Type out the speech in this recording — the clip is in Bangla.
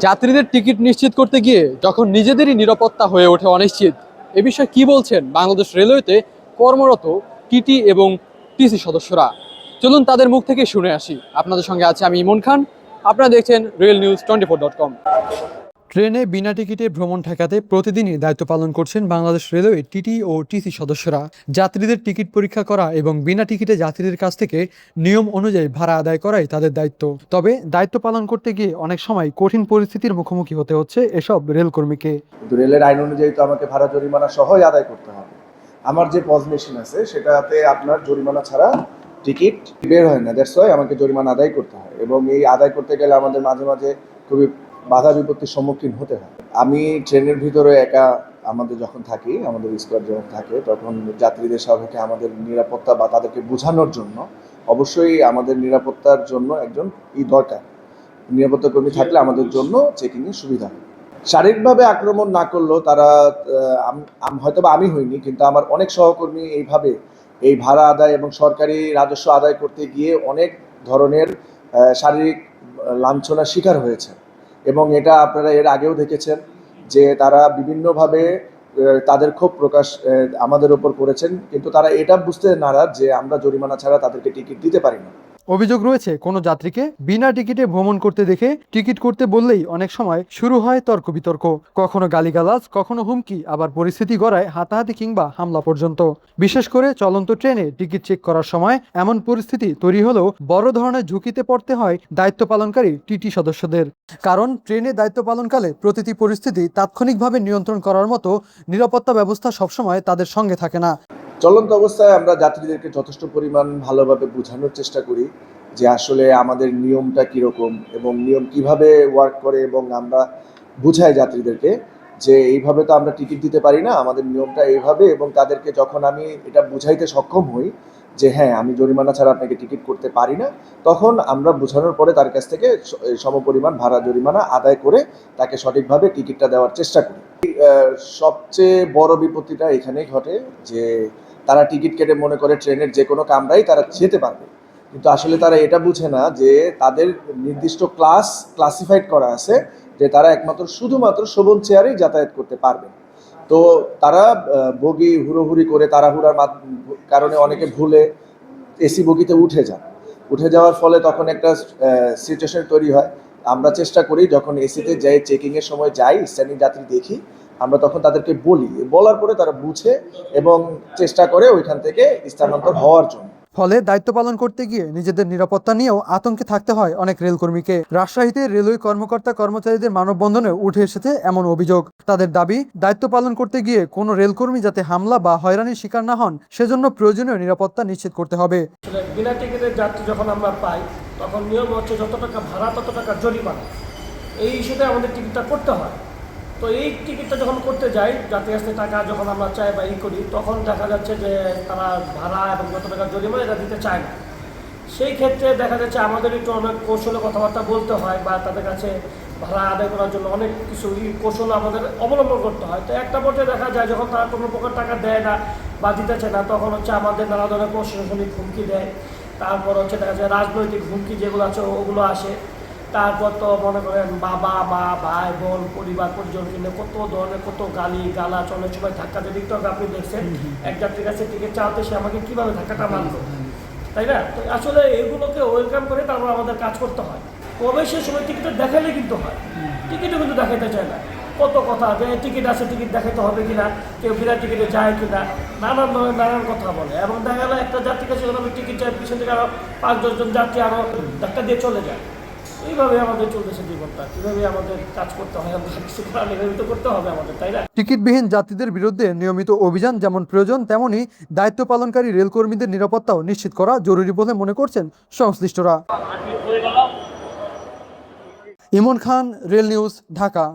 যাত্রীদের টিকিট নিশ্চিত করতে গিয়ে যখন নিজেদেরই নিরাপত্তা হয়ে ওঠে অনিশ্চিত, এ বিষয়ে কি বলছেন বাংলাদেশ রেলওয়েতে কর্মরত টিটি এবং টিসি সদস্যরা। চলুন তাদের মুখ থেকে শুনে আসি। আপনাদের সঙ্গে আছে আমি ইমন খান। আপনারা দেখছেন realnews24.com। ট্রেনে বিনা টিকিটে ভ্রমণ ঠেকাতে প্রতিদিনই দায়িত্ব পালন করছেন বাংলাদেশ রেলওয়ে টিটি ও টিসি সদস্যরা। যাত্রীদের টিকিট পরীক্ষা করা এবং বিনা টিকিটে যাত্রীদের কাছ থেকে নিয়ম অনুযায়ী ভাড়া আদায় করাই তাদের দায়িত্ব। তবে দায়িত্ব পালন করতে গিয়ে অনেক সময় কঠিন পরিস্থিতির মুখোমুখি হতে হচ্ছে এসব রেলকর্মীকে। কিন্তু রেলের আইন অনুযায়ী তো আমাকে ভাড়া জরিমানা সহই আদায় করতে হবে। আমার যে পজ মেশিন আছে সেটাতে আপনার জরিমানা ছাড়া টিকিট বের হয় না, দ্যাটস ওয়াই আমাকে জরিমানা আদায় করতে হয়, এবং এই আদায় করতে গেলে আমাদের মাঝে মাঝে খুবই বাধা বিপত্তির সম্মুখীন হতে হয়। আমি ট্রেনের ভিতরে একা আমাদের যখন থাকি, আমাদের স্কোয়াড যখন থাকে, তখন যাত্রীদের সাথে আমাদের নিরাপত্তা বা তাদেরকে বোঝানোর জন্য অবশ্যই আমাদের নিরাপত্তার জন্য একজন দরকার। নিরাপত্তা কর্মী থাকলে আমাদের জন্য চেকিংয়ের সুবিধা হয়। শারীরিকভাবে আক্রমণ না করলেও তারা, হয়তো বা আমি হইনি, কিন্তু আমার অনেক সহকর্মী এইভাবে এই ভাড়া আদায় এবং সরকারি রাজস্ব আদায় করতে গিয়ে অনেক ধরনের শারীরিক লাঞ্ছনার শিকার হয়েছে। এবং এটা আপনারা এর আগেও দেখেছেন যে তারা বিভিন্নভাবে তাদের ক্ষোভ প্রকাশ আমাদের ওপর করেছেন, কিন্তু তারা এটা বুঝতে নারাজ যে আমরা জরিমানা ছাড়া তাদেরকে টিকিট দিতে পারি না। অভিযোগ রয়েছে কোনো যাত্রীকে বিনা টিকিটে ভ্রমণ করতে দেখে টিকিট করতে বললেই অনেক সময় শুরু হয় তর্ক বিতর্ক, কখনো গালিগালাজ, কখনো হুমকি, আবার পরিস্থিতি গড়ায় হাতাহাতি কিংবা হামলা পর্যন্ত। বিশেষ করে চলন্ত ট্রেনে টিকিট চেক করার সময় এমন পরিস্থিতি তৈরি হলেও বড় ধরনের ঝুঁকিতে পড়তে হয় দায়িত্ব পালনকারী টিটি সদস্যদের। কারণ ট্রেনে দায়িত্ব পালনকালে প্রতিটি পরিস্থিতি তাৎক্ষণিকভাবে নিয়ন্ত্রণ করার মতো নিরাপত্তা ব্যবস্থা সবসময় তাদের সঙ্গে থাকে না। চলন্ত অবস্থায় আমরা যাত্রীদেরকে যথেষ্ট পরিমাণ ভালোভাবে বোঝানোর চেষ্টা করি যে আসলে আমাদের নিয়মটা কীরকম এবং নিয়ম কিভাবে ওয়ার্ক করে, এবং আমরা বুঝাই যাত্রীদেরকে যে এইভাবে তো আমরা টিকিট দিতে পারি না, আমাদের নিয়মটা এইভাবে। এবং তাদেরকে যখন আমি এটা বুঝাইতে সক্ষম হই যে হ্যাঁ, আমি জরিমানা ছাড়া আপনাকে টিকিট করতে পারি না, তখন আমরা বোঝানোর পরে তার কাছ থেকে সমপরিমাণ ভাড়া জরিমানা আদায় করে তাকে সঠিকভাবে টিকিটটা দেওয়ার চেষ্টা করি। সবচেয়ে বড় বিপত্তিটা এখানেই ঘটে যে তারা টিকিট কেটে মনে করে ট্রেনের যে কোনো কামরাই তারা যেতে পারবে, কিন্তু আসলে তারা এটা বুঝে না যে তাদের নির্দিষ্ট ক্লাসিফাইড করা আছে যে তারা একমাত্র শুধুমাত্র শোভন চেয়ারেই যাতায়াত করতে পারবে। তো তারা বগি হুড়োহুড়ি করে তাড়াহুড়ার কারণে অনেকে ভুলে এসি বগিতে উঠে যাওয়ার ফলে তখন একটা সিচুয়েশন তৈরি হয়। আমরা চেষ্টা করি যখন এসিতে যাই, চেকিংয়ের সময় যাই, স্ট্যান্ডিং যাত্রী দেখি, আমরা তখন তাদেরকে বলার পরে তারা বুঝে এবং চেষ্টা করে ওইখান থেকে স্থানান্তর হওয়ার জন্য। ফলে দায়িত্ব পালন করতে গিয়ে নিজেদের নিরাপত্তা নিয়েও আতঙ্কে থাকতে হয় অনেক রেলকর্মীকে। রাজশাহীতে রেলওয়ে কর্মকর্তা কর্মচারীদের মানববন্ধনে উঠে এসেছে এমন অভিযোগ। তাদের দাবি, দায়িত্ব পালন করতে গিয়ে কোনো রেলকর্মী যাতে হামলা বা হয়রানির শিকার না হন সেজন্য প্রয়োজনীয় নিরাপত্তা নিশ্চিত করতে হবে। বিনা টিকিটের যাত্রী যখন আমরা পাই তখন নিয়ম হচ্ছে যত টাকা ভাড়া তত টাকা জরিমানা, এই ইস্যুতে আমাদের টিকিটটা করতে হয়। তো এই টিকিটটা যখন করতে যাই, যাত্রী আসতে টাকা যখন আমরা চাই বা করি, তখন দেখা যাচ্ছে যে তারা ভাড়া এবং যত টাকা জরিমানা এটা দিতে চায় না। সেই ক্ষেত্রে দেখা যাচ্ছে আমাদের একটু অনেক কৌশলে কথাবার্তা বলতে হয় বা তাদের কাছে ভাড়া আদায় করার জন্য অনেক কিছু কৌশল আমাদের অবলম্বন করতে হয়। তো একটা পর্যায়ে দেখা যায় যখন তারা কোনো প্রকার টাকা দেয় না বা দিতেছে না, তখন হচ্ছে আমাদের নানা ধরনের প্রশাসনিক হুমকি দেয়। তারপর হচ্ছে দেখা যায় রাজনৈতিক হুমকি যেগুলো আছে ওগুলো আসে। তারপর তো মনে করেন বাবা মা ভাই বোন পরিবার পরিজন কিনে কত ধরনের কত গালি গালাজ, অনেক সময় ধাক্কা দিয়ে দিতে হবে। আপনি দেখছেন এক যাত্রীর কাছে টিকিট চাওয়াতে সে আমাকে কীভাবে ধাক্কাটা মারলো, তাই না? তো আসলে এগুলোকে ওয়েলকাম করে তারপর আমাদের কাজ করতে হয়। কবে সে সময় টিকিটটা দেখালে কিন্তু হয়, টিকিটও কিন্তু দেখাতে চায় না। কত কথা যে টিকিট আছে, টিকিট দেখাতে হবে কিনা, কেউ বিনা টিকিটে যায় কিনা, নানান ধরনের নানান কথা বলে। এবং দেখা গেলো একটা যাত্রীর কাছে যখন আমি টিকিট চাই, পিছন থেকে আরও 5-10 জন যাত্রী আরও ধাক্কা দিয়ে চলে যায়। এইভাবে আমাদের চলতেছে জীবনটা। কীভাবে আমাদের কাজ করতে হয়, আমরা কিছু করার নিয়মিত করতে হবে আমাদের, তাই না? টিকিটবিহীন যাত্রীদের বিরুদ্ধে নিয়মিত অভিযান যেমন প্রয়োজন, তেমনি দায়িত্ব পালনকারী রেলকর্মীদের নিরাপত্তাও নিশ্চিত করা জরুরি বলে মনে করছেন সংশ্লিষ্টরা। ইমন খান, রেল নিউজ, ঢাকা।